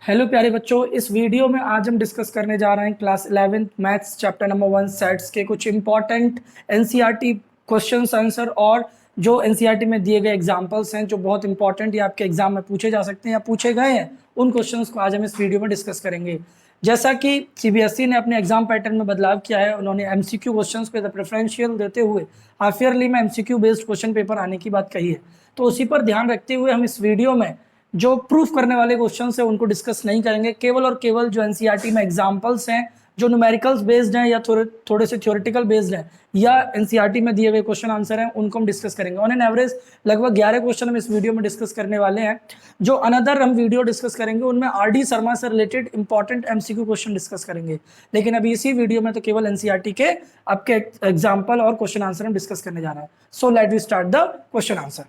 Hello प्यारे बच्चों, इस वीडियो में आज हम डिस्कस करने जा रहे हैं class 11th maths chapter number 1 sets के कुछ इंपॉर्टेंट एनसीईआरटी क्वेश्चंस आंसर और जो एनसीईआरटी में दिए गए एग्जांपल्स हैं जो बहुत इंपॉर्टेंट या आपके एग्जाम में पूछे जा सकते हैं या पूछे गए हैं, उन क्वेश्चंस को आज हम इस वीडियो में डिस्कस करेंगे। जैसा कि सीबीएसई ने अपने एग्जाम पैटर्न में बदलाव किया है, उन्होंने एमसीक्यू क्वेश्चंस पे प्रेफरेंशियल देते हुए हाफ ईयरली में एमसीक्यू बेस्ड क्वेश्चन पेपर आने की बात कही है। तो उसी पर ध्यान रखते हुए हम इस वीडियो में जो प्रूफ करने वाले क्वेश्चन है उनको डिस्कस नहीं करेंगे, केवल और केवल जो एनसीईआरटी में एग्जांपल्स हैं जो न्यूमेरिकल्स बेस्ड हैं या थोड़े से थ्योरेटिकल बेस्ड हैं या एनसीईआरटी में दिए गए क्वेश्चन आंसर हैं उनको हम डिस्कस करेंगे। ऑन एन एवरेज लगभग 11 क्वेश्चन हम इस वीडियो में डिस्कस करने वाले हैं। जो अनदर हम वीडियो डिस्कस करेंगे उनमें आरडी शर्मा से related important MCQ question discuss करेंगे, लेकिन अभी इसी वीडियो में तो केवल एनसीईआरटी के आपके एग्जाम्पल और क्वेश्चन आंसर हम डिस्कस करने जा रहे हैं। So let we start the question answer.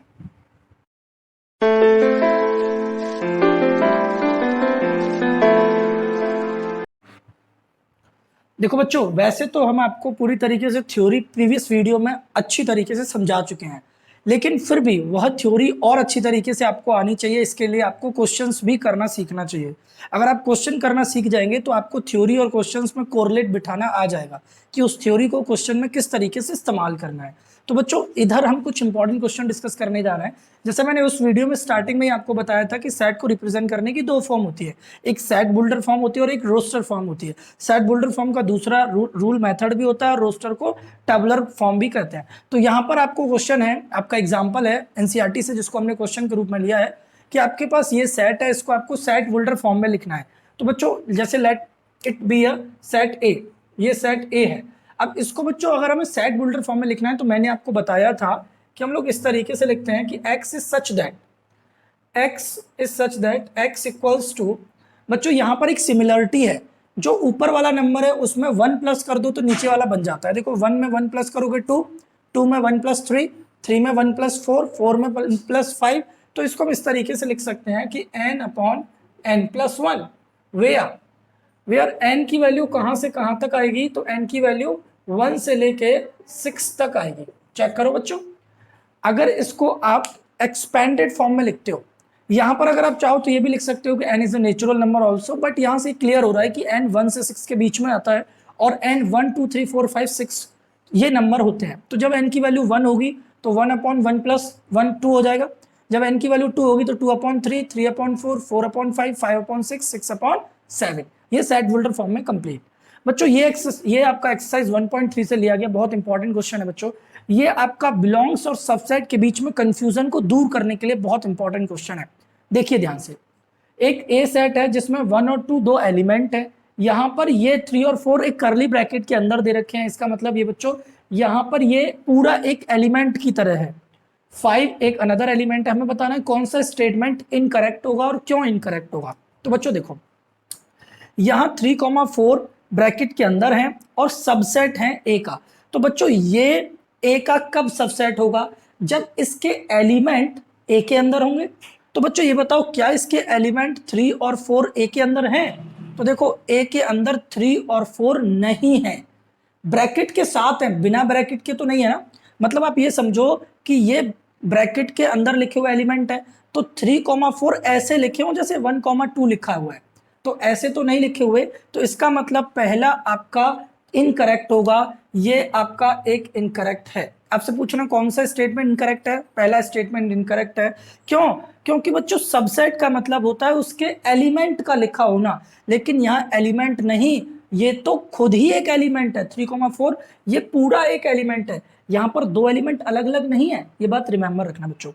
देखो बच्चों, वैसे तो हम आपको पूरी तरीके से थ्योरी प्रीवियस वीडियो में अच्छी तरीके से समझा चुके हैं, लेकिन फिर भी वह थ्योरी और अच्छी तरीके से आपको आनी चाहिए। इसके लिए आपको क्वेश्चंस भी करना सीखना चाहिए। अगर आप क्वेश्चन करना सीख जाएंगे तो आपको थ्योरी और क्वेश्चंस में कोरिलेट बिठाना आ जाएगा कि उस थ्योरी को क्वेश्चन में किस तरीके से इस्तेमाल करना है। तो बच्चों, इधर हम कुछ इंपॉर्टेंट क्वेश्चन डिस्कस करने जा रहे हैं। जैसे मैंने उस वीडियो में स्टार्टिंग में ही आपको बताया था कि सेट को रिप्रेजेंट करने की दो फॉर्म होती है, एक सेट बुल्डर फॉर्म होती है और एक रोस्टर फॉर्म होती है। सेट बुल्डर फॉर्म का दूसरा रूल मेथड भी होता है और रोस्टर को टेबुलर फॉर्म भी कहते हैं। तो यहाँ पर आपको क्वेश्चन है, आपका एग्जाम्पल है एनसीईआरटी से जिसको हमने क्वेश्चन के रूप में लिया है कि आपके पास ये सेट है, इसको आपको सेट बुल्डर फॉर्म में लिखना है। तो बच्चों, जैसे let it be a set ए, ये सेट ए है। अब इसको बच्चों अगर हमें सेट बुल्डर फॉर्म में लिखना है तो मैंने आपको बताया था कि हम लोग इस तरीके से लिखते हैं कि x is such that x equals to, बच्चों यहाँ पर एक सिमिलरिटी है, जो ऊपर वाला नंबर है उसमें 1 प्लस कर दो तो नीचे वाला बन जाता है। देखो 1 में 1 प्लस करोगे 2, 2 में 1 प्लस 3, 3 में 1 प्लस 4, 4 में 1 प्लस 5। तो इसको हम इस तरीके से लिख सकते हैं कि n upon n plus 1 where n की वैल्यू कहाँ से कहाँ तक आएगी, तो n की वैल्यू 1 से लेके 6 तक आएगी। चेक करो बच्चों, अगर इसको आप एक्सपेंडेड फॉर्म में लिखते हो, यहां पर अगर आप चाहो तो ये भी लिख सकते हो कि n is a natural number also, but यहां से क्लियर हो रहा है कि n 1 से 6 के बीच में आता है और n 1 2 3 4 5 6 ये नंबर होते हैं। तो जब n की वैल्यू 1 होगी तो 1 अपॉन 1 प्लस 1 2 हो जाएगा। जब n की वैल्यू 2 होगी तो 2 upon 3, 3 upon 4, 4 upon 5, 5 upon 6, 6 upon 7। ये सेट बुल्डर फॉर्म में कंप्लीट। बच्चों ये आपका एक्सरसाइज 1.3 से लिया गया, बहुत इंपॉर्टेंट क्वेश्चन है बच्चों। ये आपका बिलोंग्स और सबसेट के बीच में कंफ्यूजन को दूर करने के लिए बहुत इंपॉर्टेंट क्वेश्चन है। देखिए ध्यान से, एक ए सेट है जिसमें 1 और 2 दो एलिमेंट है। यहां पर ये 3 और 4 एक करली ब्रैकेट के अंदर दे रखे हैं। इसका मतलब ये बच्चों यहां पर ये पूरा एक एलिमेंट की तरह है। 5 एक अनदर एलिमेंट है। हमें बताना है कौन सा स्टेटमेंट इनकरेक्ट होगा और क्यों इनकरेक्ट होगा। तो बच्चों देखो, यहां 3,4 ब्रैकेट के अंदर है और सबसेट है ए का। तो बच्चों ये ए का कब सबसेट होगा, जब इसके एलिमेंट ए के अंदर होंगे। तो बच्चों ये बताओ क्या इसके एलिमेंट 3 और 4 ए के अंदर हैं? तो देखो ए के अंदर 3 और 4 नहीं है, ब्रैकेट के साथ है, बिना ब्रैकेट के तो नहीं है ना। मतलब आप ये समझो कि ये ब्रैकेट के अंदर लिखे हुए एलिमेंट है, तो 3,4 ऐसे लिखे हो जैसे 1,2 लिखा हुआ है, तो ऐसे तो नहीं लिखे हुए। तो इसका मतलब पहला आपका इनकरेक्ट होगा, ये आपका एक इनकरेक्ट है। आपसे पूछना कौन सा स्टेटमेंट इनकरेक्ट है, पहला स्टेटमेंट इनकरेक्ट है। क्यों? क्योंकि बच्चों सबसेट का मतलब होता है उसके एलिमेंट का लिखा होना, लेकिन यहाँ एलिमेंट नहीं, ये तो खुद ही एक एलिमेंट है। 3,4 ये पूरा एक एलिमेंट है, यहाँ पर दो एलिमेंट अलग अलग नहीं है, ये बात रिमेंबर रखना बच्चों।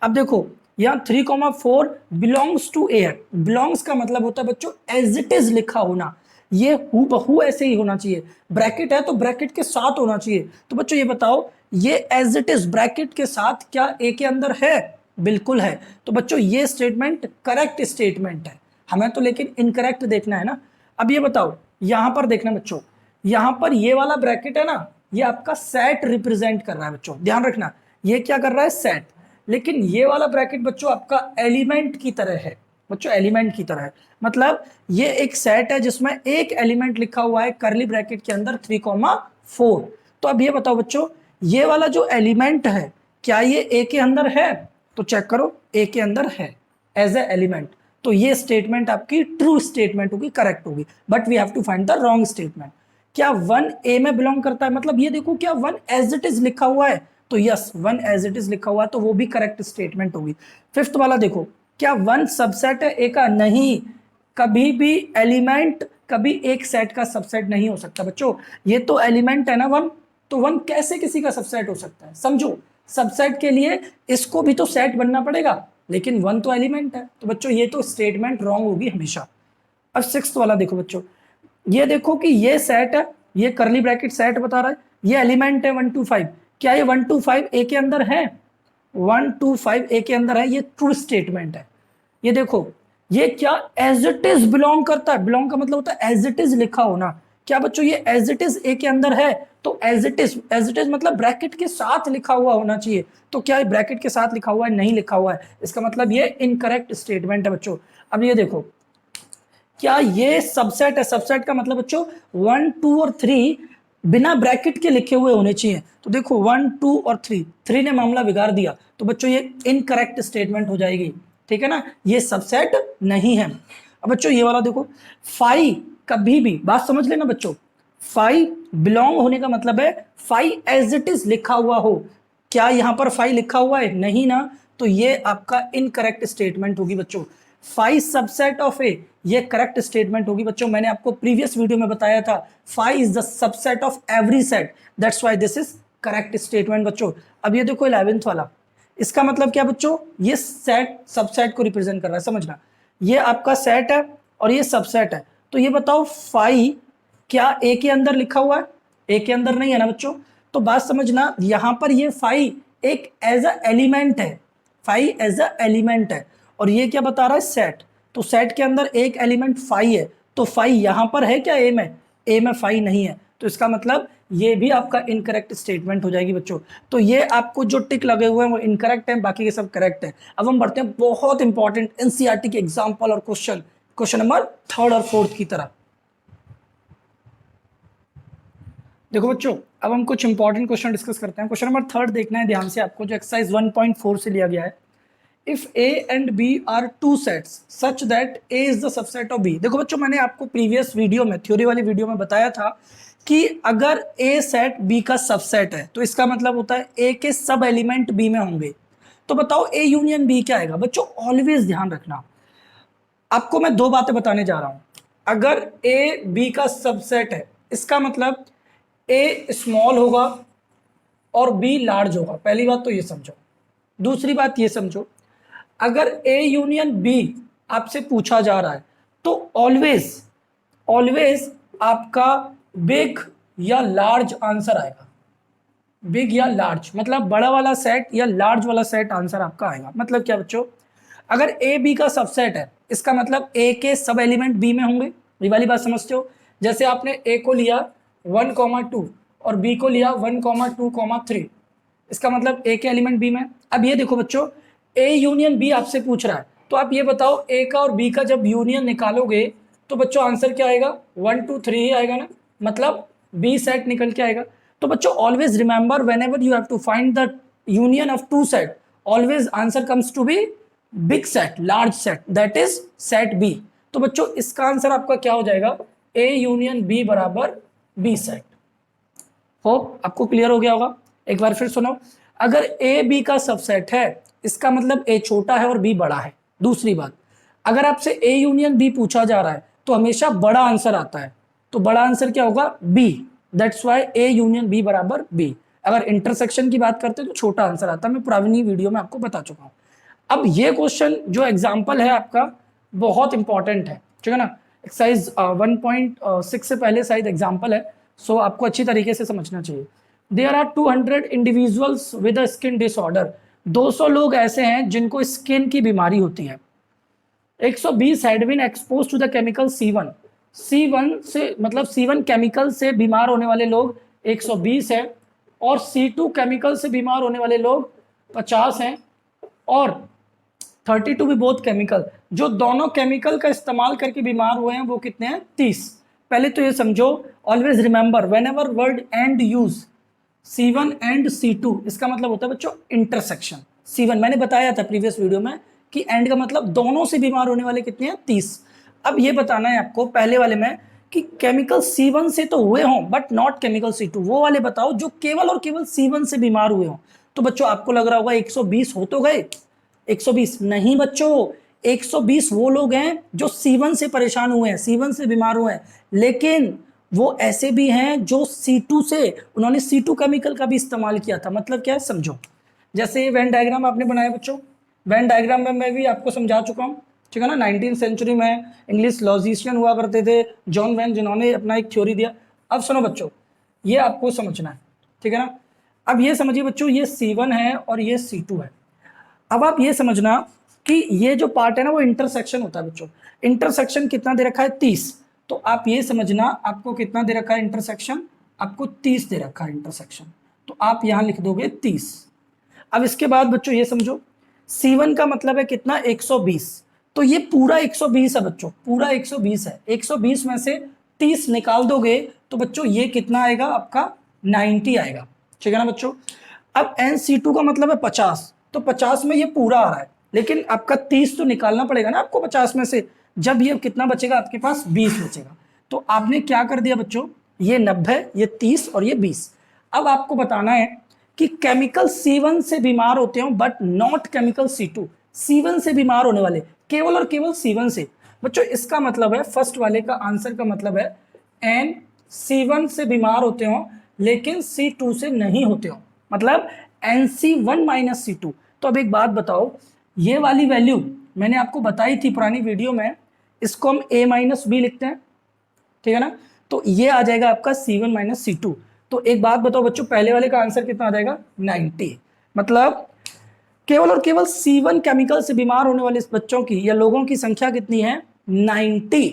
अब देखो यहाँ 3,4 बिलोंग्स टू ए है। बिलोंग्स का मतलब होता है बच्चों एज इट इज लिखा होना, ये हूबहू ऐसे ही होना चाहिए। ब्रैकेट है तो ब्रैकेट के साथ होना चाहिए। तो बच्चों ये बताओ, ये एज इट इज ब्रैकेट के साथ क्या ए के अंदर है? बिल्कुल है। तो बच्चों ये स्टेटमेंट करेक्ट स्टेटमेंट है, हमें तो लेकिन इनकरेक्ट देखना है ना। अब ये बताओ, यहां पर देखना बच्चों, यहां पर ये वाला ब्रैकेट है ना, ये आपका सेट रिप्रेजेंट कर रहा है। बच्चों ध्यान रखना, ये क्या कर रहा है? सेट। लेकिन ये वाला ब्रैकेट बच्चों आपका एलिमेंट की तरह है। बच्चों एलिमेंट की तरह है मतलब ये एक सेट है जिसमें एक एलिमेंट लिखा हुआ है करली ब्रैकेट के अंदर 3,4। तो अब ये बताओ बच्चों, ये वाला जो एलिमेंट है क्या ये ए के अंदर है? तो चेक करो, ए के अंदर है एज ए एलिमेंट। तो ये स्टेटमेंट आपकी ट्रू स्टेटमेंट होगी, करेक्ट होगी, but we have to find the wrong statement. क्या 1 ए में बिलोंग करता है, मतलब ये देखो क्या 1 एज इट इज लिखा हुआ है, तो यस 1 एज इट इज लिखा हुआ है, तो वो भी करेक्ट स्टेटमेंट होगी। फिफ्थ वाला देखो, क्या 1 सबसेट है ए का, नहीं, कभी भी एलिमेंट कभी एक सेट का सबसेट नहीं हो सकता बच्चों, ये तो एलिमेंट है ना 1, तो 1 कैसे किसी का सबसेट हो सकता है, समझो, सबसेट के लिए इसको भी तो सेट बनना पड़ेगा, लेकिन 1 तो एलिमेंट है, तो बच्चों ये तो स्टेटमेंट रॉन्ग होगी हमेशा। अब सिक्स्थ वाला देखो बच्चों, ये देखो कि ये सेट है, ये करली ब्रैकेट सेट बता रहा है, ये एलिमेंट है 1 to 5, क्या ये 1 to 5 ए के अंदर है, 1 to 5 ए के अंदर है, ये ट्रू स्टेटमेंट है। ये देखो ये क्या एज इट इज बिलोंग करता है, बिलोंग का मतलब होता है एज इट इज लिखा होना, क्या बच्चों ये एज इट इज ए के अंदर है, तो एज इट इज मतलब ब्रैकेट के साथ लिखा हुआ होना चाहिए, तो क्या ये ब्रैकेट के साथ लिखा हुआ है, नहीं लिखा हुआ है, इसका मतलब ये इनकरेक्ट स्टेटमेंट है बच्चों। अब ये देखो क्या ये सबसेट है, सबसेट का मतलब बच्चों 1 2 और 3 बिना ब्रैकेट के लिखे हुए होने चाहिए, तो देखो 1 2 और 3 ने मामला बिगाड़ दिया, तो बच्चों ये इनकरेक्ट स्टेटमेंट हो जाएगी, ठीक है ना, ये सबसेट नहीं है। अब बच्चों ये वाला देखो, 5 कभी भी, बात समझ लेना बच्चों, 5 बिलोंग होने का मतलब है 5 एज इट इज लिखा हुआ हो, क्या यहां पर 5 लिखा हुआ है, नहीं ना, तो ये आपका इनकरेक्ट स्टेटमेंट होगी बच्चों। 5 सबसेट ऑफ ए, ये करेक्ट स्टेटमेंट होगी बच्चों, मैंने आपको प्रीवियस वीडियो में बताया था 5 is the subset of every set, that's why this is correct statement बच्चों। अब ये देखो 11th वाला, इसका मतलब क्या बच्चों, ये सेट सबसेट को रिप्रेजेंट कर रहा है, समझना, ये आपका सेट है और ये सबसेट है, तो ये बताओ 5 क्या ए के अंदर लिखा हुआ है, ए के अंदर नहीं है ना बच्चों, तो बात समझना यहां पर ये 5 एक एज अ एलिमेंट है, 5 एज अ एलिमेंट है, और ये क्या बता रहा है सेट, तो सेट के अंदर एक एलिमेंट 5 है, तो 5 यहां पर है क्या ए में, ए में 5 नहीं है, तो इसका मतलब ये भी आपका इनकरेक्ट स्टेटमेंट हो जाएगी बच्चों। तो ये आपको जो टिक लगे हुए हैं वो इनकरेक्ट है, बाकी के सब करेक्ट है। अब हम बढ़ते हैं बहुत इंपॉर्टेंट एनसीईआरटी के एग्जांपल और क्वेश्चन नंबर 3 और 4 की तरफ। देखो बच्चों अब हम कुछ इंपॉर्टेंट क्वेश्चन डिस्कस करते हैं। क्वेश्चन नंबर 3 देखना है ध्यान से आपको, जो एक्सरसाइज 1.4 से लिया गया है। If A and B are two sets such that A is the subset of B. देखो बच्चों मैंने आपको प्रीवियस वीडियो में, थ्योरी वाली वीडियो में बताया था कि अगर ए सेट बी का सबसेट है तो इसका मतलब होता है ए के सब एलिमेंट बी में होंगे। तो बताओ ए यूनियन बी क्या आएगा बच्चों, ऑलवेज ध्यान रखना, आपको मैं दो बातें बताने जा रहा हूं। अगर ए बी का सबसेट है इसका मतलब ए स्मॉल होगा और बी लार्ज होगा, पहली बात तो ये समझो। दूसरी बात ये समझो, अगर ए यूनियन बी आपसे पूछा जा रहा है तो ऑलवेज ऑलवेज आपका बिग या लार्ज आंसर आएगा, बिग या लार्ज मतलब बड़ा वाला सेट या लार्ज वाला सेट आंसर आपका आएगा। मतलब क्या बच्चों, अगर ए बी का सबसेट है इसका मतलब ए के सब एलिमेंट बी में होंगे, ये वाली बात समझते हो। जैसे आपने ए को लिया 1,2 और बी को लिया 1,2,3, इसका मतलब ए के एलिमेंट बी में। अब ये देखो बच्चों, ए यूनियन बी आपसे पूछ रहा है, तो आप ये बताओ ए का और बी का जब यूनियन निकालोगे तो बच्चों आंसर क्या आएगा, 1 2 3 ही आएगा ना, मतलब बी सेट निकल के आएगा। तो बच्चों always remember whenever you have to find the union of two set, always answer comes to be big set, large set, that is set B. तो बच्चों इसका आंसर आपका क्या हो जाएगा, ए यूनियन बी बराबर बी सेट। होप आपको clear हो गया होगा। एक बार फिर सुनो, अगर ए बी का सबसेट है इसका मतलब ए छोटा है और बी बड़ा है। दूसरी बात, अगर आपसे ए यूनियन बी पूछा जा रहा है तो हमेशा बड़ा आंसर आता है, तो बड़ा आंसर क्या होगा, B, that's why A union B बराबर बी। अगर इंटरसेक्शन की बात करते हैं तो छोटा आंसर आता है, मैं पुरानी वीडियो में आपको बता चुका हूं। अब ये क्वेश्चन जो एग्जाम्पल है आपका बहुत इंपॉर्टेंट है, ठीक है ना, एक्सरसाइज 1.6 से पहले शायद एग्जाम्पल है, सो आपको अच्छी तरीके से समझना चाहिए। There are 200 individuals with a skin disorder, 200 लोग ऐसे हैं जिनको स्किन की बीमारी होती है। 120 had been expose to the chemical C1, C1 से मतलब C1 केमिकल से बीमार होने वाले लोग 120 हैं और C2 केमिकल से बीमार होने वाले लोग 50 हैं और 32 भी बहुत केमिकल, जो दोनों केमिकल का इस्तेमाल करके बीमार हुए हैं वो कितने हैं, 30। पहले तो ये समझो, always remember whenever word and use C1 and C2, इसका मतलब होता है बच्चों इंटरसेक्शन। C1 मैंने बताया था प्रीवियस वीडियो में कि एंड का मतलब दोनों से बीमार होने वाले कितने हैं 30। अब ये बताना है आपको पहले वाले में कि केमिकल C1 से तो हुए हों बट नॉट केमिकल C2, वो वाले बताओ जो केवल और केवल C1 से बीमार हुए हों। तो बच्चों आपको लग रहा होगा 120 हो तो गए, 120 नहीं बच्चों, 120 वो लोग हैं जो C1 से परेशान हुए हैं, C1 से बीमार हुए हैं, लेकिन वो ऐसे भी हैं जो C2 से, उन्होंने C2 केमिकल का भी इस्तेमाल किया था। मतलब क्या है समझो, जैसे ये वेन डायग्राम आपने बनाया बच्चों, वेन डायग्राम में मैं भी आपको समझा चुका हूँ, ठीक है ना। 19th सेंचुरी में इंग्लिश लॉजिशियन हुआ करते थे जॉन वेन, जिन्होंने अपना एक थ्योरी दिया। अब सुनो बच्चों, ये आपको समझना है, ठीक है ना। अब ये समझिए बच्चों, ये C1 है और ये C2 है। अब आप ये समझना कि ये जो पार्ट है ना वो इंटरसेक्शन होता है बच्चों। इंटरसेक्शन कितना दे रखा है 30, तो आप ये समझना आपको कितना दे रखा है इंटरसेक्शन, आपको 30 दे रखा है इंटरसेक्शन, तो आप यहां लिख दोगे 30। अब इसके बाद बच्चों ये समझो, C1 का मतलब है कितना 120, तो ये पूरा 120 है बच्चों, पूरा 120 है। 120 में से 30 निकाल दोगे तो बच्चों ये कितना आएगा आपका 90 आएगा, ठीक है ना बच्चों। अब NC2 का मतलब है 50, तो 50 में ये पूरा आ रहा है, लेकिन आपका 30 तो निकालना पड़ेगा ना आपको 50 में से, जब ये कितना बचेगा आपके पास 20 बचेगा। तो आपने क्या कर दिया बच्चों, ये 90, ये 30 और ये 20। अब आपको बताना है कि केमिकल C1 से बीमार होते हो but not chemical C2, C1 से बीमार होने वाले केवल और केवल C1 से। बच्चों इसका मतलब है फर्स्ट वाले का आंसर का मतलब है एन C1 से बीमार होते हो लेकिन C2 से नहीं होते हो, मतलब NC1 माइनस C2। तो अब एक बात बताओ, ये वाली वैल्यू मैंने आपको बताई थी पुरानी वीडियो में, इसको हम A माइनस बी लिखते हैं, ठीक है ना। तो ये आ जाएगा आपका C1 माइनस C2। तो एक बात बताओ बच्चों, पहले वाले का आंसर कितना आ जाएगा 90, मतलब केवल और केवल C1 केमिकल से बीमार होने वाले बच्चों की या लोगों की संख्या कितनी है 90।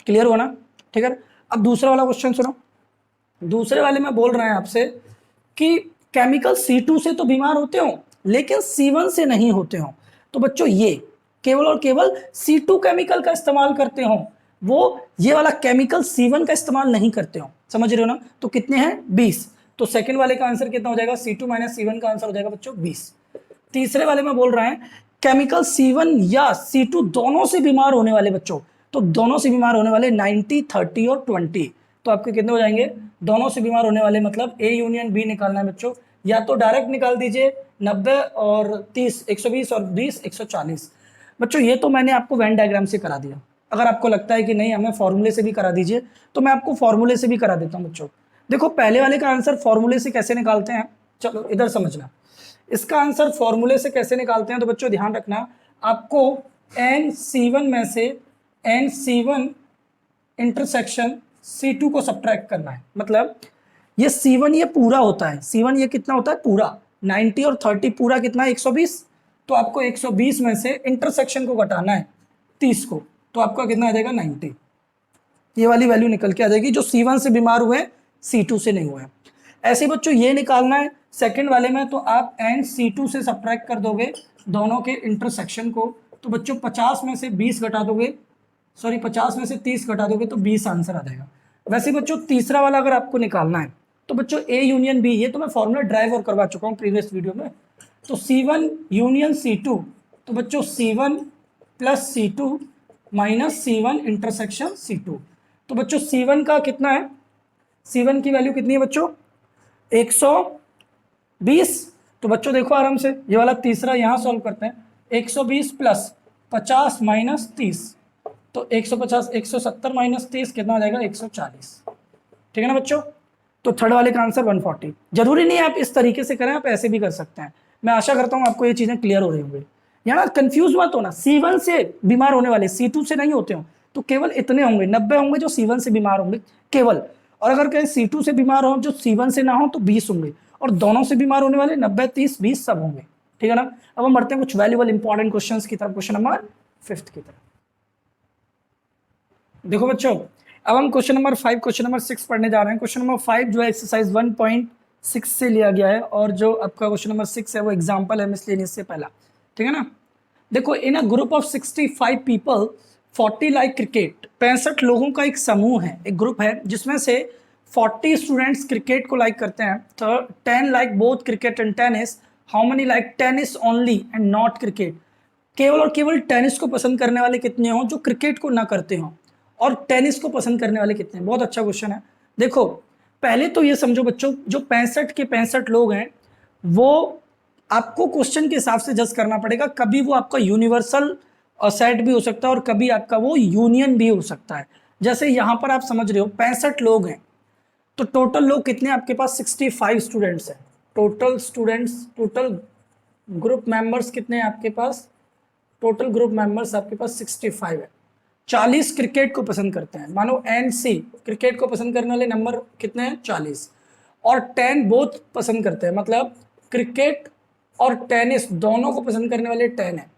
क्लियर हुआ ना, ठीक है। अब दूसरा वाला क्वेश्चन सुनो, दूसरे वाले में बोल रहे हैं आपसे कि केमिकल C2 से तो बीमार होते हो लेकिन C1 से नहीं होते हो। तो बच्चों ये केवल और केवल C2 केमिकल का इस्तेमाल करते हो, वो ये वाला केमिकल C1 का इस्तेमाल नहीं करते हो, समझ रहे हो ना। तो कितने हैं 20, तो सेकंड वाले का आंसर कितना हो जाएगा C2 माइनस C1 का आंसर हो जाएगा बच्चों 20। तीसरे वाले में बोल रहे हैं केमिकल C1 या C2 दोनों से बीमार होने वाले बच्चों, तो दोनों से बीमार होने वाले 90, 30 और 20, तो आपके कितने हो जाएंगे दोनों से बीमार होने वाले, मतलब A यूनियन B निकालना है बच्चों, या तो डायरेक्ट निकाल दीजिए 90 और 30 120 और 20 140। बच्चों ये तो मैंने आपको वेन डायग्राम से करा दिया, अगर आपको लगता है कि नहीं हमें फॉर्मूले से भी करा दीजिए तो मैं आपको फॉर्मूले से भी करा देता हूँ बच्चों। देखो पहले वाले का आंसर फॉर्मूले से कैसे निकालते हैं, चलो इधर समझना, इसका आंसर फॉर्मूले से कैसे निकालते हैं। तो बच्चों ध्यान रखना, आपको NC1 में से NC1 इंटरसेक्शन C2 को सब्ट्रैक्ट करना है, मतलब ये C1 ये पूरा होता है, C1 ये कितना होता है पूरा 90 और 30 पूरा कितना है 120, तो आपको 120 में से इंटरसेक्शन को घटाना है 30 को, तो आपका कितना आ जाएगा 90। ये वाली वैल्यू निकल के आ जाएगी जो C1 से बीमार हुए हैं C2 से नहीं हुए हैं। ऐसे बच्चों ये निकालना है सेकंड वाले में, तो आप NC2 से सब्ट्रैक्ट कर दोगे दोनों के इंटरसेक्शन को, तो बच्चों 50 में से 20 घटा दोगे, सॉरी 50 में से 30 घटा दोगे तो 20 आंसर आ जाएगा। वैसे बच्चों तीसरा वाला अगर आपको निकालना है तो बच्चों A यूनियन B, ये तो मैं फॉर्मूला ड्राइव और करवा चुका हूँ प्रीवियस वीडियो में, तो C1 यूनियन C2, तो बच्चों C1 plus C2 minus C1 intersection C2, तो बच्चों C1 का कितना है, C1 की वैल्यू कितनी है बच्चों 120। तो बच्चों देखो आराम से ये वाला तीसरा यहाँ सॉल्व करते हैं, 120 प्लस 50 माइनस 30, तो 150 170 माइनस 30 कितना हो जाएगा 140, ठीक है ना बच्चों। तो थर्ड वाले का आंसर 140। जरूरी नहीं है आप इस तरीके से करें, आप ऐसे भी कर सकते हैं। मैं आशा करता हूं आपको ये चीजें क्लियर हो रही होंगी। यहाँ कंफ्यूज मत होना, C1 से बीमार होने वाले C2 से नहीं होते हो, तो केवल इतने होंगे 90 होंगे जो C1 से बीमार होंगे केवल, और अगर कहीं C2 से बीमार हो जो C1 से ना हो तो 20 होंगे, और दोनों से बीमार होने वाले 90 30 20 सब होंगे, ठीक है ना। अब हम बढ़ते हैं कुछ वैल्यूबल इंपॉर्टेंट क्वेश्चन की तरफ, क्वेश्चन नंबर 5 की तरफ। देखो बच्चों अब हम क्वेश्चन नंबर 5 क्वेश्चन नंबर 6 पढ़ने जा रहे हैं। क्वेश्चन नंबर 5 जो है एक्सरसाइज 1.6 से लिया गया है, और जो आपका क्वेश्चन नंबर 6 है वो एग्जाम्पल है मिसलेनियस से पहला, ठीक है ना। देखो in a group of 65 people 40 like cricket, 65 लोगों का एक समूह है, एक ग्रुप है जिसमें से 40 स्टूडेंट्स क्रिकेट को लाइक करते हैं, तो 10 like both cricket and tennis, how many like tennis only and not cricket. केवल और केवल टेनिस को पसंद करने वाले कितने हों जो क्रिकेट को ना करते हों, और टेनिस को पसंद करने वाले कितने हैं? बहुत अच्छा क्वेश्चन है। देखो पहले तो ये समझो बच्चों, जो 65 के 65 लोग हैं वो आपको क्वेश्चन के हिसाब से जज करना पड़ेगा। कभी वो आपका यूनिवर्सल सेट भी हो सकता है और कभी आपका वो यूनियन भी हो सकता है। जैसे यहां पर आप समझ रहे हो 65 लोग हैं, तो टोटल लोग कितने आपके पास 65 स्टूडेंट्स हैं। Total students, total group members कितने हैं आपके पास? टोटल ग्रुप मेंबर्स आपके पास 65 है। 40 क्रिकेट को पसंद करते हैं, मानो NC क्रिकेट को पसंद करने वाले नंबर कितने हैं? 40। और 10 बोथ पसंद करते हैं, मतलब क्रिकेट और टेनिस दोनों को पसंद करने वाले 10 है।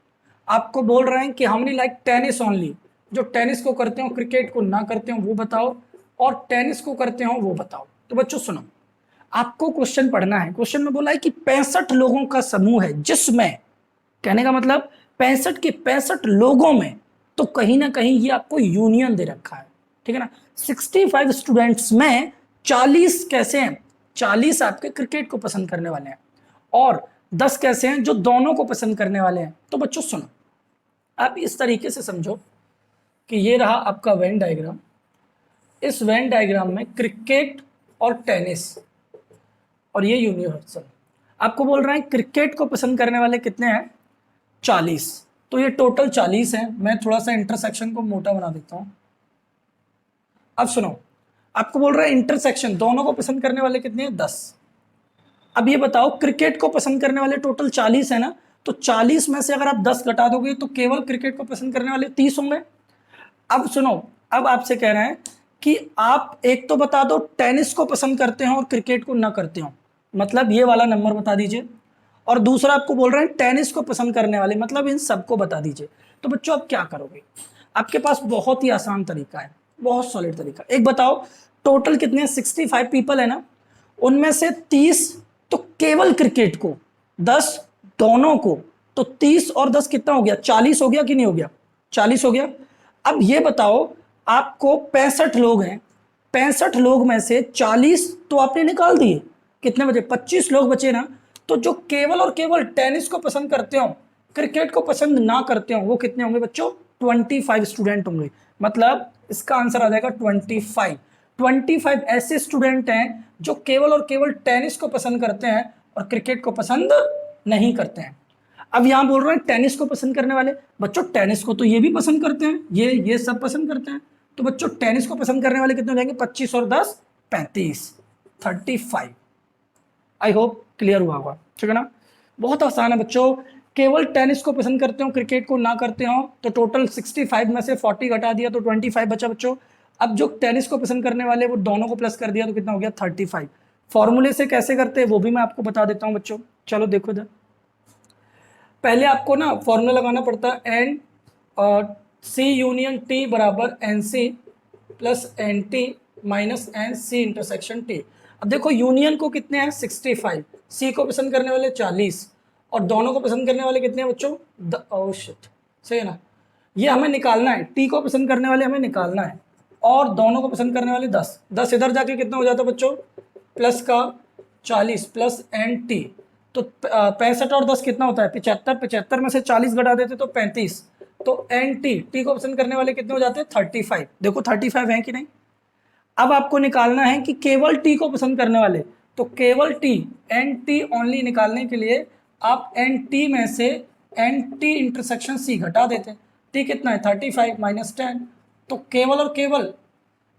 आपको बोल रहे हैं कि how many like tennis only, जो टेनिस को करते हो क्रिकेट को ना करते हो वो बताओ, और टेनिस को करते हो वो बताओ। तो बच्चों सुनो, आपको क्वेश्चन पढ़ना है। क्वेश्चन में बोला है कि 65 लोगों का समूह है जिसमें, कहने का मतलब 65 के 65 लोगों में, तो कहीं ना कहीं ये आपको यूनियन दे रखा है, ठीक है ना। 65 स्टूडेंट्स में 40 कैसे हैं? 40 आपके क्रिकेट को पसंद करने वाले हैं और 10 कैसे हैं? जो दोनों को पसंद करने वाले हैं। तो बच्चों सुनो, आप इस तरीके से समझो कि ये रहा आपका वेन डायग्राम। इस वेन डायग्राम में क्रिकेट और टेनिस और ये यूनिवर्सल, आपको बोल रहे हैं क्रिकेट को पसंद करने वाले कितने हैं? 40। तो ये टोटल 40 है। मैं थोड़ा सा इंटरसेक्शन को मोटा बना देता हूं। अब सुनो, आपको बोल रहा है इंटरसेक्शन दोनों को पसंद करने वाले कितने हैं? 10। अब ये बताओ क्रिकेट को पसंद करने वाले टोटल 40 है ना, तो 40 में से अगर आप 10 घटा दोगे तो केवल क्रिकेट को पसंद करने वाले 30 होंगे। अब सुनो, अब आपसे कह रहे हैं कि आप एक तो बता दो टेनिस को पसंद करते हो और क्रिकेट को ना करते हो, मतलब ये वाला नंबर बता दीजिए। और दूसरा आपको बोल रहे हैं टेनिस को पसंद करने वाले, मतलब इन सबको बता दीजिए। तो बच्चों आप क्या करोगे? आपके पास बहुत ही आसान तरीका है, बहुत सॉलिड तरीका। एक बताओ, टोटल कितने 65 पीपल है ना, उनमें से 30 तो केवल क्रिकेट को, 10 दोनों को, तो 30 और 10 कितना हो गया? 40 हो गया कि नहीं हो गया? 40 हो गया। अब ये बताओ, आपको 65 लोग हैं, 65 लोग में से 40 तो आपने निकाल दिए, कितने बचे? 25 लोग बचे ना। तो जो केवल और केवल टेनिस को पसंद करते हो, क्रिकेट को पसंद ना करते हो, वो कितने होंगे बच्चों? 25 स्टूडेंट होंगे। मतलब इसका आंसर आ जाएगा 25। 25 ऐसे स्टूडेंट हैं जो केवल और केवल टेनिस को पसंद करते हैं और क्रिकेट को पसंद नहीं करते हैं। अब यहां बोल रहे हैं टेनिस को पसंद करने वाले, बच्चों टेनिस को तो ये भी पसंद करते हैं, ये सब पसंद करते हैं। तो बच्चों टेनिस को पसंद करने वाले कितने हो जाएंगे? 25 और 10 35, 35। आई होप क्लियर हुआ होगा, ठीक है ना। बहुत आसान है बच्चों। केवल टेनिस को पसंद करते हो क्रिकेट को ना करते हो, तो टोटल 65 में से 40 घटा दिया तो 25 बचा बच्चों। अब जो टेनिस को पसंद करने वाले वो दोनों को प्लस कर दिया तो कितना हो गया? 35। फॉर्मूले से कैसे करते हैं वो भी मैं आपको बता देता हूं बच्चों। चलो देखो इधर, पहले आपको ना फॉर्मूला लगाना पड़ता है एन सी यूनियन टी बराबर N C plus N T minus N C intersection T. अब देखो यूनियन को कितने हैं? 65, सी को पसंद करने वाले 40 और दोनों को पसंद करने वाले कितने हैं बच्चों? ओह शिट, सही है ना। ये हमें निकालना है, टी को पसंद करने वाले हमें निकालना है और दोनों को पसंद करने वाले 10। 10 इधर जाके कितना हो जाता है बच्चों? प्लस का 40 प्लस एन टी, तो 65 और 10 कितना होता है? 75। 75 में से 40 घटा देते तो 35। तो एन टी को पसंद करने वाले कितने हो जाते हैं? 35। देखो 35 है कि नहीं। अब आपको निकालना है कि केवल टी को पसंद करने वाले, तो केवल टी एन टी ओनली निकालने के लिए आप एन टी में से एन टी इंटरसेक्शन सी घटा देते हैं। टी कितना है? 35 माइनस 10, तो केवल और केवल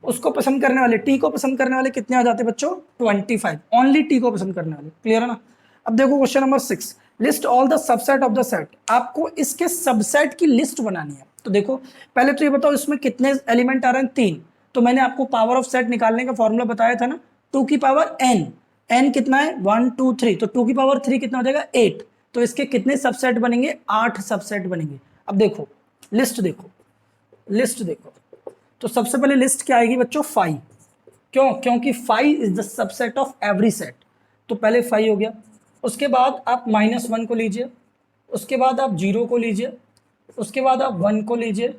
उसको पसंद करने वाले, टी को पसंद करने वाले कितने आ जाते हैं बच्चों? 25। ओनली टी को पसंद करने वाले, क्लियर है ना। अब देखो question number 6, list all the subset of the set. आपको इसके सबसेट की लिस्ट बनानी है। तो देखो पहले तो ये बताओ इसमें कितने एलिमेंट आ रहे हैं? 3। तो मैंने आपको पावर ऑफ सेट निकालने का फॉर्मूला बताया था ना, 2 की पावर n। n कितना है? 1 2 3, तो 2 की पावर 3 कितना हो जाएगा? 8। तो इसके कितने सबसेट बनेंगे? 8 सबसेट बनेंगे। अब देखो लिस्ट देखो, लिस्ट देखो, तो सबसे पहले लिस्ट क्या आएगी बच्चों? 5। क्यों? क्योंकि 5 is the subset of every set. तो पहले 5 हो गया, उसके बाद आप -1 को लीजिए, उसके बाद आप 0 को लीजिए, उसके बाद आप 1 को लीजिए,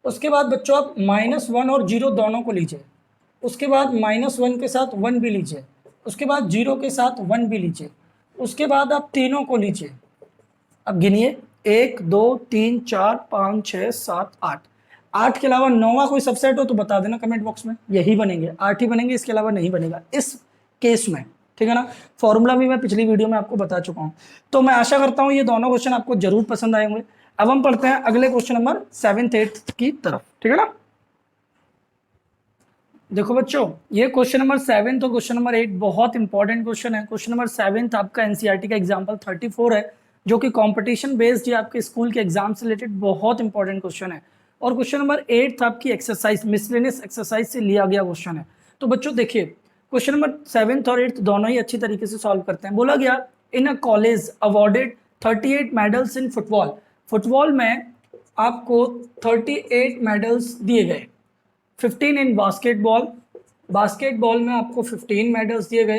उसके बाद बच्चों आप -1 और 0 दोनों को लीजिए, उसके बाद -1 के साथ 1 भी लीजिए, उसके बाद 0 के साथ 1 भी लीजिए, उसके बाद आप तीनों को लीजिए। अब गिनिए 1 2 3 4 5 6 7 8, 8 के अलावा 9वां कोई सबसेट हो तो बता देना कमेंट बॉक्स में। यही बनेंगे, 8 ही बनेंगे, इसके अलावा नहीं बनेगा इस केस में, ठीक है ना। फॉर्मूला भी मैं पिछली वीडियो में आपको बता चुका हूं। तो मैं आशा करता हूं ये दोनों क्वेश्चन आपको जरूर पसंद आए होंगे। अब हम पढ़ते हैं अगले क्वेश्चन नंबर 7th 8th की तरफ, ठीक है ना। देखो बच्चों, ये क्वेश्चन नंबर 7 और क्वेश्चन नंबर 8 बहुत इंपॉर्टेंट क्वेश्चन है। क्वेश्चन नंबर 7 आपका एनसीईआरटी का एग्जाम्पल 34 है, जो कि कंपटीशन बेस्ड या आपके स्कूल के एग्जाम से रिलेटेड बहुत इंपॉर्टेंट क्वेश्चन है। और क्वेश्चन नंबर 8 आपकी एक्सरसाइज, मिसलेनियस एक्सरसाइज से लिया गया क्वेश्चन है। तो बच्चों देखिए, क्वेश्चन नंबर 7 और 8 दोनों ही अच्छी तरीके से सॉल्व करते हैं। बोला गया in a college awarded 38 medals in football. Football में आपको 38 मेडल्स दिए गए, 15 इन बास्केटबॉल, बास्केटबॉल में आपको 15 मेडल्स दिए गए,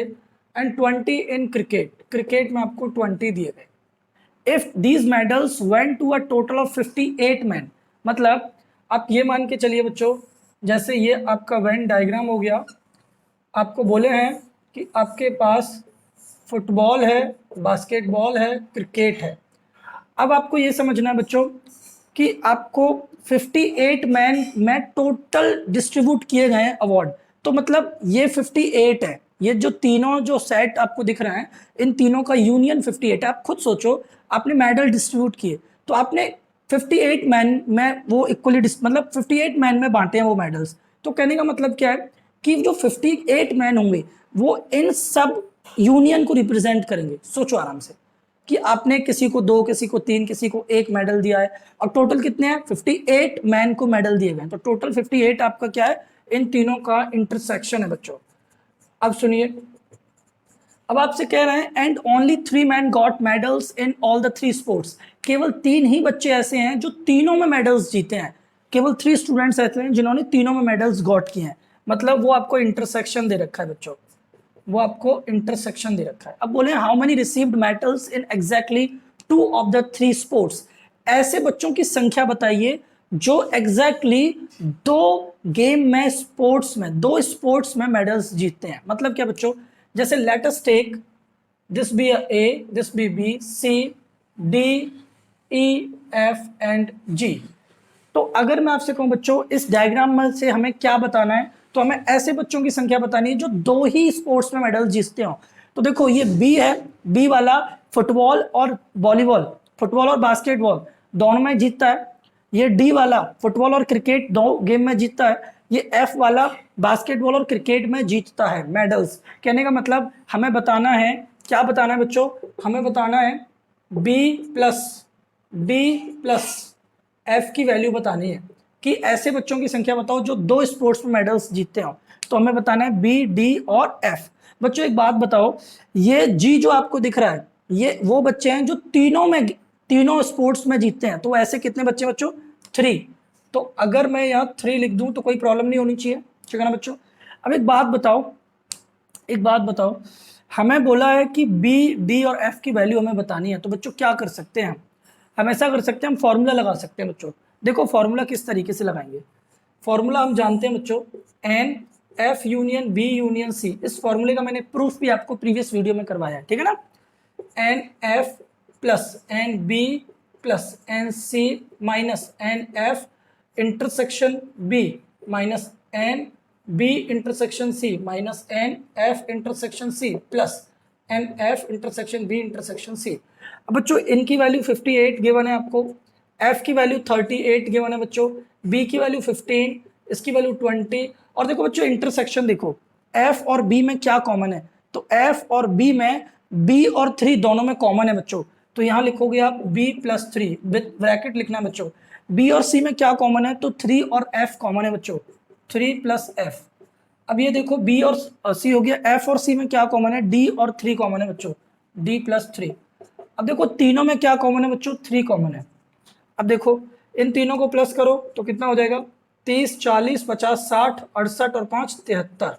एंड 20 इन क्रिकेट, क्रिकेट में आपको 20 दिए गए। If these medals went to a total of 58 man, मतलब आप ये मान के चलिए बच्चों, जैसे ये आपका वेन डायग्राम हो गया, आपको बोले हैं कि आपके पास फुटबॉल है, बास्केटबॉल है, क्रिकेट है। अब आपको ये समझना है बच्चों कि आपको 58 मैन में टोटल डिस्ट्रीब्यूट किए गए हैं अवार्ड। तो मतलब ये 58 है, ये जो तीनों जो सेट आपको दिख रहे हैं, इन तीनों का यूनियन 58 है। आप खुद सोचो, आपने मेडल डिस्ट्रीब्यूट किए तो आपने 58 मैन में वो इक्वली मतलब 58 मैन में बांटे हैं वो मेडल्स। तो कहने का मतलब क्या है कि जो 58 मैन होंगे वो इन सब यूनियन को रिप्रेजेंट करेंगे। सोचो आराम से कि आपने किसी को 2, किसी को 3, किसी को 1 मेडल दिया है, और टोटल कितने हैं 58 मैन को मेडल दिए गए। तो टोटल 58 आपका क्या है, इन तीनों का इंटरसेक्शन है बच्चों। अब सुनिए, अब आपसे कह रहे हैं and only 3 man got medals in all the 3 sports. केवल 3 ही बच्चे ऐसे हैं जो तीनों में मेडल्स जीते हैं। केवल 3 स्टूडेंट्स ऐसे हैं जिन्होंने तीनों में मेडल्स गॉट किए हैं। मतलब वो आपको इंटरसेक्शन दे रखा है बच्चों, वो आपको इंटरसेक्शन दे रखा है। अब बोले how many received medals in exactly 2 of the 3 sports. ऐसे बच्चों की संख्या बताइए जो एग्जैक्टली 2 गेम में, स्पोर्ट्स में, 2 स्पोर्ट्स में मेडल्स जीतते हैं। मतलब क्या बच्चों, जैसे let us take this B A, this B B, C, D, E, F and G. तो अगर मैं आपसे कहूं बच्चों इस डायग्राम में से हमें क्या बताना है, तो हमें ऐसे बच्चों की संख्या बतानी है जो 2 ही स्पोर्ट्स में मेडल जीतते हो। तो देखो ये बी है, बी वाला फुटबॉल और वॉलीबॉल, फुटबॉल और बास्केटबॉल दोनों में जीतता है। ये डी वाला फुटबॉल और क्रिकेट 2 गेम में जीतता है। ये एफ वाला बास्केटबॉल और क्रिकेट में जीतता है मेडल्स। कहने का मतलब हमें बताना है, क्या बताना है बच्चों, हमें बताना है B plus D plus F की वैल्यू बतानी है कि ऐसे बच्चों की संख्या बताओ जो 2 स्पोर्ट्स में मेडल्स जीतते हो। तो हमें बताना है बी, डी और एफ। बच्चों एक बात बताओ, ये जी जो आपको दिख रहा है ये वो बच्चे हैं जो तीनों स्पोर्ट्स में जीतते हैं। तो ऐसे कितने बच्चे बच्चों, 3। तो अगर मैं यहाँ 3 लिख दूं तो कोई प्रॉब्लम नहीं होनी चाहिए, ठीक है ना बच्चों। अब एक बात बताओ, हमें बोला है कि बी, डी और एफ की वैल्यू हमें बतानी है। तो बच्चों क्या कर सकते हैं हम ऐसा कर सकते हैं, हम फॉर्मूला लगा सकते हैं बच्चों। देखो फॉर्मूला किस तरीके से लगाएंगे, फॉर्मूला हम जानते हैं बच्चों, N F union B union C. इस फॉर्मूले का मैंने प्रूफ भी आपको प्रीवियस वीडियो में करवाया है, ठीक है ना। N F plus N B plus N C minus N F intersection B minus N B intersection C minus N F intersection C plus N F intersection B intersection C. अब बच्चों इनकी value 58 given है आपको, F की value 38 given है बच्चों, B की value 15, इसकी वैल्यू 20। और देखो बच्चों इंटरसेक्शन देखो, एफ और बी में क्या कॉमन है, तो एफ और बी में बी और 3 दोनों में कॉमन है बच्चों। तो यहाँ लिखोगे आप बी प्लस 3 विद ब्रैकेट लिखना है बच्चों। बी और सी में क्या कॉमन है, तो 3 और एफ कॉमन है बच्चों, 3 प्लस एफ। अब ये देखो बी और सी हो गया, एफ और सी में क्या कॉमन है, डी और 3 कॉमन है बच्चों, डी प्लस 3। अब देखो तीनों में क्या कॉमन है बच्चों, 3 कॉमन है। अब देखो इन तीनों को प्लस करो तो कितना हो जाएगा, 30, 40, 50, 60, 68 और 5, 73,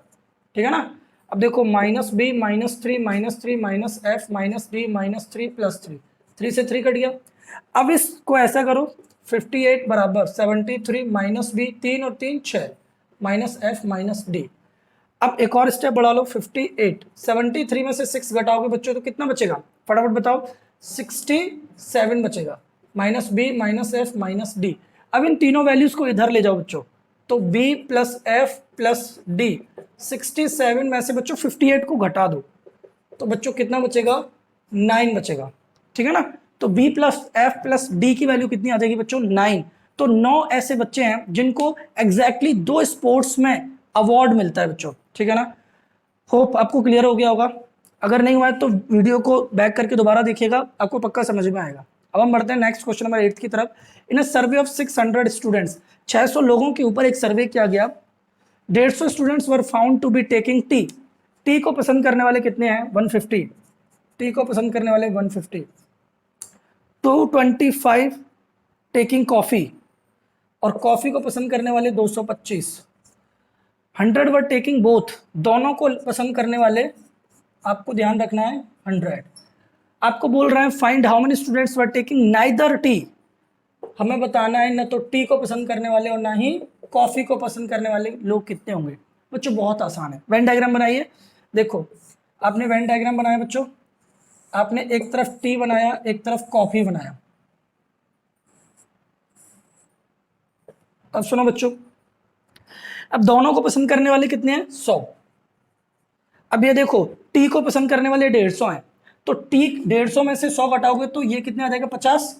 ठीक है ना। अब देखो minus B minus 3 minus 3 minus F minus D minus 3 plus 3, 3 से 3 कट गया। अब इसको ऐसा करो 58 बराबर 73 माइनस बी, 3 और 3 6 माइनस एफ माइनस डी। अब एक और स्टेप बढ़ा लो, 58, 73 में से 6 घटाओगे बच्चों तो कितना बचेगा, फटाफट बताओ, 67 बचेगा। Minus B minus F minus D. अब इन तीनों वैल्यूज को इधर ले जाओ बच्चों, तो B plus F plus D, 67 में से बच्चों 58 को घटा दो तो बच्चों कितना बचेगा, 9 बचेगा, ठीक है ना। तो b plus F plus D की वैल्यू कितनी आ जाएगी बच्चों, 9। तो 9 ऐसे बच्चे हैं जिनको एग्जैक्टली 2 स्पोर्ट्स में अवार्ड मिलता है बच्चों, ठीक है ना। होप आपको क्लियर हो गया होगा, अगर नहीं हुआ है तो वीडियो को बैक करके दोबारा देखिएगा, आपको पक्का समझ में आएगा। अब हम बढ़ते हैं नेक्स्ट क्वेश्चन नंबर 8 की तरफ। इन अ सर्वे ऑफ 600 स्टूडेंट्स, 600 लोगों के ऊपर एक सर्वे किया गया। 150 students were found to be taking tea. Tea को पसंद करने वाले कितने हैं, 150। टी को पसंद करने वाले 150। 225 टेकिंग कॉफी, और कॉफी को पसंद करने वाले 225। 100 वर टेकिंग बोथ, दोनों को पसंद करने वाले आपको ध्यान रखना है 100। आपको बोल रहे हैं find how many students were taking neither T, हमें बताना है ना तो टी को पसंद करने वाले और ना ही कॉफी को पसंद करने वाले लोग कितने होंगे। बच्चों बहुत आसान है, वेन डायग्राम बनाइए। देखो आपने वेन डायग्राम बनाया बच्चों, आपने एक तरफ टी बनाया एक तरफ कॉफी बनाया। अब सुनो बच्चों, अब दोनों को पसंद करने वाले कितने हैं, 100। अब ये देखो टी को पसंद करने वाले 150 हैं, तो टी 150 में से 100 घटाओगे तो ये कितने आ जाएगा, 50।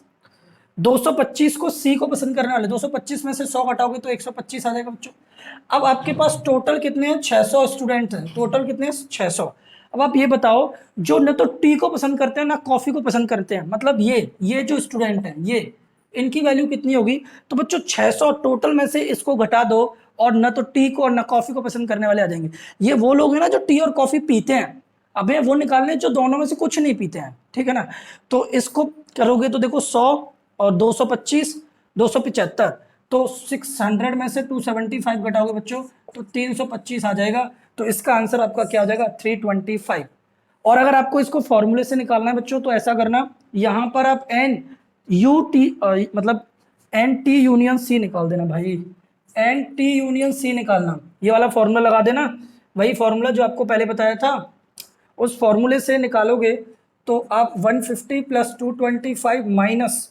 225 को सी को पसंद करने वाले, 225 में से 100 घटाओगे तो 125 आ जाएगा बच्चों। अब आपके पास टोटल कितने हैं, 600 स्टूडेंट हैं, टोटल कितने हैं, 600। अब आप ये बताओ जो न तो टी को पसंद करते हैं ना कॉफी को पसंद करते हैं, मतलब ये जो स्टूडेंट हैं ये, इनकी वैल्यू कितनी होगी। तो बच्चों 600 टोटल में से इसको घटा दो और न तो टी को और न कॉफी को पसंद करने वाले आ जाएंगे। ये वो लोग हैं ना जो टी और कॉफी पीते हैं, अब वो निकालने जो दोनों में से कुछ नहीं पीते हैं, ठीक है ना। तो इसको करोगे तो देखो 100 और 225 275, तो 600 में से 275 घटाओगे बच्चों तो 325 आ जाएगा। तो इसका आंसर आपका क्या हो जाएगा, 325। और अगर आपको इसको फॉर्मूले से निकालना है बच्चों तो ऐसा करना, यहां पर आप एन यू टी मतलब एन टी यूनियन सी निकाल देना भाई, एन टी यूनियन सी निकालना, ये वाला फॉर्मूला लगा देना, वही फॉर्मूला जो आपको पहले बताया था उस फॉर्मूले से निकालोगे तो आप 150 प्लस 225 माइनस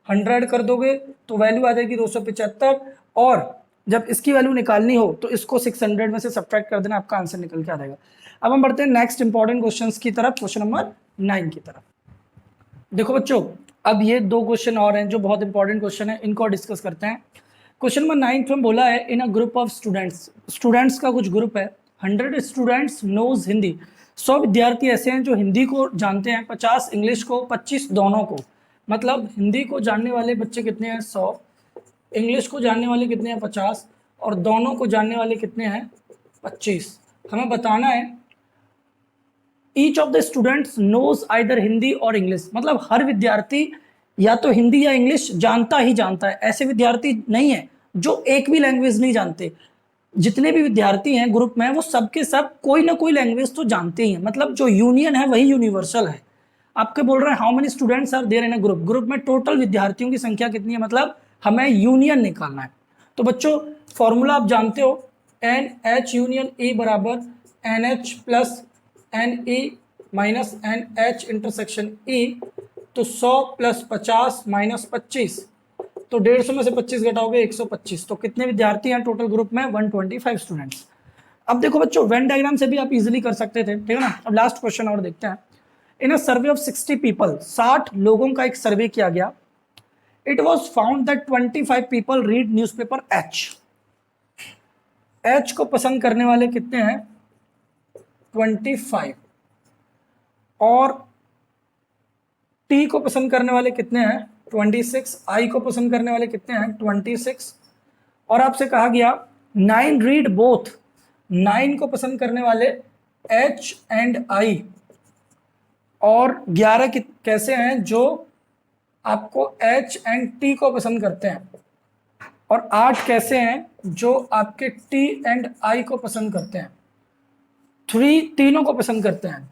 100 कर दोगे तो वैल्यू आ जाएगी 275। और जब इसकी वैल्यू निकालनी हो तो इसको 600 में से सब्ट्रैक्ट कर देना, आपका आंसर निकल के आ जाएगा। अब हम बढ़ते हैं नेक्स्ट इंपॉर्टेंट क्वेश्चंस की तरफ, क्वेश्चन नंबर 9 की तरफ। देखो बच्चों अब ये 2 क्वेश्चन और हैं जो बहुत इंपॉर्टेंट क्वेश्चन है, इनको डिस्कस करते हैं। क्वेश्चन नंबर 9 में बोला है in a group of students, students का कुछ ग्रुप है, 100 स्टूडेंट्स नोज हिंदी, 100 विद्यार्थी ऐसे हैं जो हिंदी को जानते हैं, 50 इंग्लिश को, 25 दोनों को। मतलब हिंदी को जानने वाले बच्चे कितने हैं, 100, इंग्लिश को जानने वाले कितने हैं, 50, और दोनों को जानने वाले कितने हैं, 25। हमें बताना है each of the students knows either Hindi और इंग्लिश, मतलब हर विद्यार्थी या तो हिंदी या इंग्लिश जानता ही जानता है, ऐसे विद्यार्थी नहीं है जो एक भी लैंग्वेज नहीं जानते। जितने भी विद्यार्थी हैं ग्रुप में वो सबके सब कोई ना कोई लैंग्वेज तो जानते ही हैं, मतलब जो यूनियन है वही यूनिवर्सल है। आपके बोल रहे हैं how many students are there in a group, group में टोटल विद्यार्थियों की संख्या कितनी है, मतलब हमें यूनियन निकालना है। तो बच्चों फॉर्मूला आप जानते हो, एन एच यूनियन ई बराबर N H plus N E minus N H intersection E. तो 100 प्लस 50 माइनस 25, तो 150 में से 25 घटाओगे 125। तो कितने विद्यार्थी हैं टोटल ग्रुप में, 125 स्टूडेंट्स। अब देखो बच्चों वेन डायग्राम से भी आप इजीली कर सकते थे, ठीक है ना। अब लास्ट क्वेश्चन और देखते हैं। इन अ सर्वे ऑफ 60 पीपल, 60 लोगों का एक सर्वे किया गया। It was found that 25 people read newspaper H. H को पसंद करने वाले कितने हैं, 25, और टी को पसंद करने वाले कितने हैं, 26, आई को पसंद करने वाले कितने हैं, 26, और आपसे कहा गया 9 रीड बोथ, 9 को पसंद करने वाले एच एंड आई, और 11 कैसे हैं जो आपको एच एंड टी को पसंद करते हैं, और 8 कैसे हैं जो आपके टी एंड आई को पसंद करते हैं। 3 तीनों को पसंद करते हैं,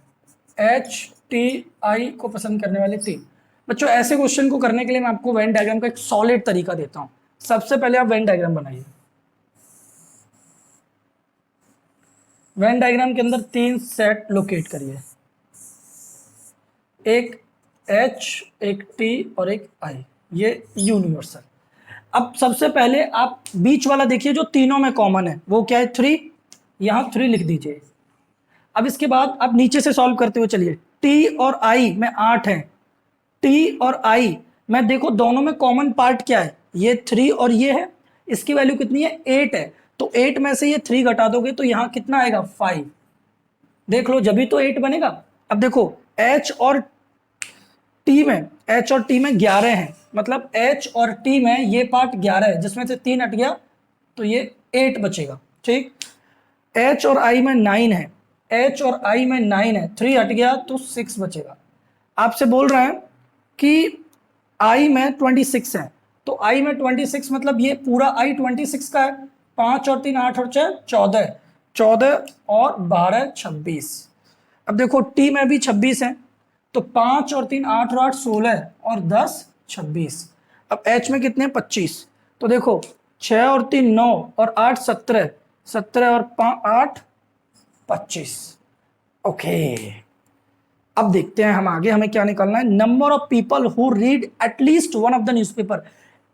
एच टी आई को पसंद करने वाले 3। बच्चों ऐसे क्वेश्चन को करने के लिए मैं आपको वेन डायग्राम का एक सॉलिड तरीका देता हूं। सबसे पहले आप वेन डायग्राम बनाइए। वेन डायग्राम के अंदर 3 सेट लोकेट करिए, एक एच, एक टी और एक आई। ये यूनिवर्सल। अब सबसे पहले आप बीच वाला देखिए जो तीनों में कॉमन है, वो क्या है 3, यहां 3 लिख दीजिए। अब इसके बाद आप नीचे से सॉल्व करते हुए चलिए, t और i में 8 है, t और i में देखो दोनों में कॉमन पार्ट क्या है, ये 3 और ये है, इसकी वैल्यू कितनी है 8 है, तो 8 में से ये 3 घटा दोगे तो यहां कितना आएगा 5, देख लो जब भी तो 8 बनेगा। अब देखो h और t में 11 है, मतलब h और t में ये पार्ट 11 है, जिसमें से 3 हट गया तो ये 8 बचेगा, ठीक। h और i में 9 है, h और i में 9 है, 3 हट गया तो 6 बचेगा। आपसे बोल रहे हैं कि i में 26 है, तो i में 26 मतलब ये पूरा i 26 का है, 5 और 3 8 और 6 14, 14 और 12 26। अब देखो t में भी 26 है, तो 5 और 3 8 और 8 16 और 10 26। अब h में कितने 25, तो देखो 6 और 3 9 और 8 17, 17 और 8 25। ओके, अब देखते हैं हम आगे, हमें क्या निकालना है। Number of people who read at least one of the newspaper,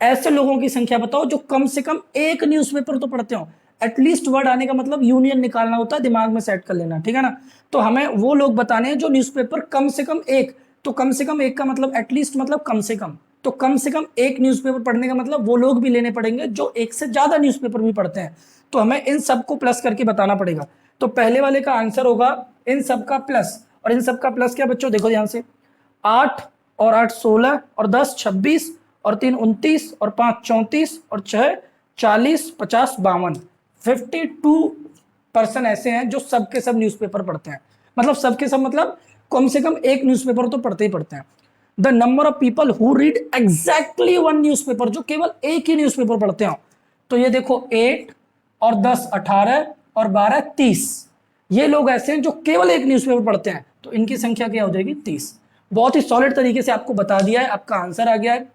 ऐसे लोगों की संख्या बताओ जो कम से कम एक न्यूज़पेपर तो पढ़ते हो। एटलीस्ट वर्ड आने का मतलब यूनियन निकालना होता है, दिमाग में सेट कर लेना, ठीक है ना। तो हमें वो लोग बताने हैं जो न्यूज़पेपर कम से कम एक, तो कम से कम एक का मतलब एटलीस्ट मतलब कम से कम, तो कम से कम एक न्यूज़पेपर पढ़ने का मतलब वो लोग भी लेने पड़ेंगे जो एक से ज्यादा न्यूज़पेपर भी पढ़ते हैं। तो हमें इन सबको प्लस करके बताना पड़ेगा। तो पहले वाले का आंसर होगा इन सब का प्लस, और इन सब का प्लस क्या बच्चों, देखो ध्यान से, 8 और 8 16 और 10 26 और 3 29 और 5 34 और 6 40 50 52, 52% ऐसे हैं जो सबके सब न्यूज़पेपर पढ़ते हैं। मतलब सबके सब मतलब कम से कम एक न्यूज़पेपर तो पढ़ते ही पढ़ते हैं। The number of people who read exactly one newspaper, जो केवल एक ही न्यूज़पेपर पढ़ते हो, तो ये देखो 8 और 10 18 और 12 30, ये लोग ऐसे हैं जो केवल एक न्यूज़पेपर पढ़ते हैं, तो इनकी संख्या क्या हो जाएगी 30। बहुत ही सॉलिड तरीके से आपको बता दिया है, आपका आंसर आ गया है।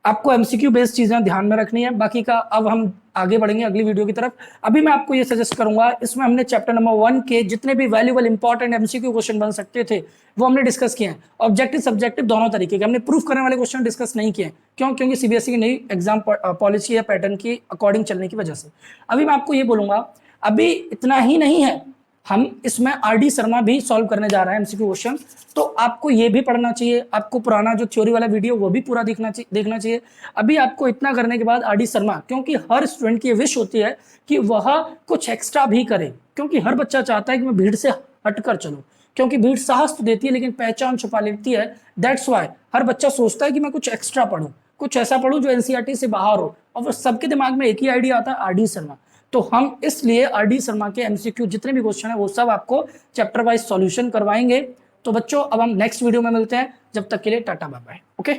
आपको एमसीक्यू बेस्ड चीजें ध्यान में रखनी है, बाकी का अब हम आगे बढ़ेंगे अगली वीडियो की तरफ। अभी मैं आपको ये सजेस्ट करूंगा, इसमें हमने चैप्टर नंबर 1 के जितने भी वैल्यूएबल इंपॉर्टेंट एमसीक्यू क्वेश्चन बन सकते थे वो हमने डिस्कस किए हैं। ऑब्जेक्टिव सब्जेक्टिव दोनों तरीके के, हमने प्रूफ करने वाले क्वेश्चन डिस्कस नहीं किए। क्यों? क्योंकि सीबीएसई की नई एग्जाम पॉलिसी या पैटर्न की अकॉर्डिंग चलने की वजह से। अभी मैं आपको ये बोलूंगा, अभी इतना ही नहीं है, हम इसमें आरडी शर्मा भी सॉल्व करने जा रहे हैं एमसीक्यू क्वेश्चन, तो आपको ये भी पढ़ना चाहिए। आपको पुराना जो थ्योरी वाला वीडियो वो भी पूरा देखना चाहिए। अभी आपको इतना करने के बाद आरडी शर्मा, क्योंकि हर स्टूडेंट की विश होती है कि वह कुछ एक्स्ट्रा भी करे, क्योंकि हर बच्चा चाहता है कि मैं भीड़ से हटकर चलूं, क्योंकि भीड़ साहस तो देती है लेकिन पहचान छुपा लेती है। दैट्स वाई हर बच्चा सोचता है कि मैं कुछ एक्स्ट्रा पढ़ूं, कुछ ऐसा पढ़ूं जो एनसीईआरटी से बाहर हो, और वो सबके दिमाग में एक ही आइडिया आता है, आरडी शर्मा। तो हम इसलिए आरडी शर्मा के एमसीक्यू जितने भी क्वेश्चन है वो सब आपको चैप्टर वाइज सॉल्यूशन करवाएंगे। तो बच्चों अब हम नेक्स्ट वीडियो में मिलते हैं, जब तक के लिए टाटा बाय बाय। ओके।